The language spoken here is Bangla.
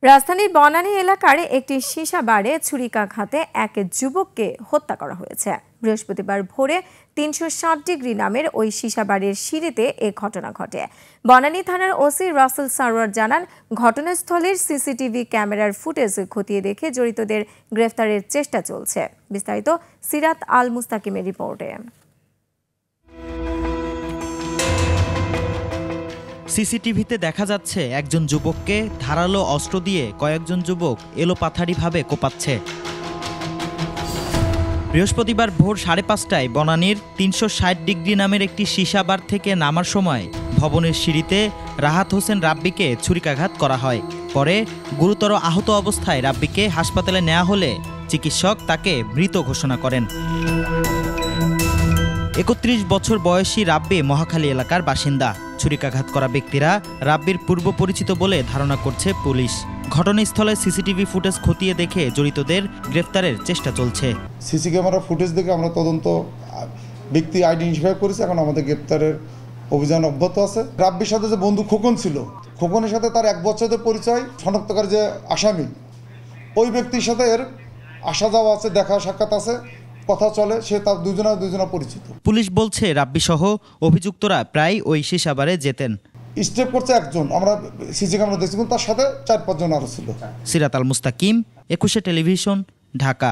রাজধানীর বনানী এলাকার একটি সীসা বারে ছুরিকাঘাতে এক যুবককে হত্যা করা হয়েছে। বৃহস্পতিবার ভোরে ৩৬০ ডিগ্রি নামের ওই সীসা বাড়ির সিঁড়িতে এ ঘটনা ঘটে। বনানী থানার ওসি রাসেল সারোয়ার জানান, ঘটনাস্থলের সিসিটিভি ক্যামেরার ফুটেজ খতিয়ে দেখে জড়িতদের গ্রেফতারের চেষ্টা চলছে। বিস্তারিত সিরাত আল মুস্তাকিমের রিপোর্টে। সিসিটিভিতে দেখা যাচ্ছে একজন যুবককে ধারালো অস্ত্র দিয়ে কয়েকজন যুবক এলোপাথারিভাবে কোপাচ্ছে। বৃহস্পতিবার ভোর 5:30টায় বনানীর ৩৬০ ডিগ্রি নামের একটি সীসা বার থেকে নামার সময় ভবনের সিঁড়িতে রাহাত হোসেন রাব্বিকে ছুরিকাঘাত করা হয়। পরে গুরুতর আহত অবস্থায় রাব্বিকে হাসপাতালে নেওয়া হলে চিকিৎসক তাকে মৃত ঘোষণা করেন। ৩১ বছর বয়সী রাব্বি মহাখালী এলাকার বাসিন্দা। ছুরিকাঘাত করা ব্যক্তিরা রাব্বির পূর্ব পরিচিত বলে ধারণা করছে পুলিশ। ঘটনাস্থলে সিসিটিভি ফুটেজ খতিয়ে দেখে জড়িতদের গ্রেফতারের চেষ্টা চলছে। সিসি ক্যামেরা ফুটেজ দেখে আমরা তদন্ত ব্যক্তি আইডেন্টিফাই করেছি। এখন আমাদের গ্রেফতারের অভিযান অব্যাহত আছে। রাব্বির সাথে যে বন্ধু খোকন ছিল, খোকনের সাথে তার 1 বছরের পরিচয়। শনাক্তকারী যে আসামি, ওই ব্যক্তির সাথে এর আসা যাওয়া আছে, দেখা সাক্ষাৎ আছে, কথা চলে, সে তার দুজনা পরিচিত। পুলিশ বলছে রাব্বি সহ অভিযুক্তরা প্রায় ওই সীসাবারে যেতেন। স্টেপ করছে একজন, আমরা সিসি ক্যামেরা দেখছি, তার সাথে 4-5 জন আরো ছিল। সিরাত আল মুস্তাকিম, 21 টেলিভিশন, ঢাকা।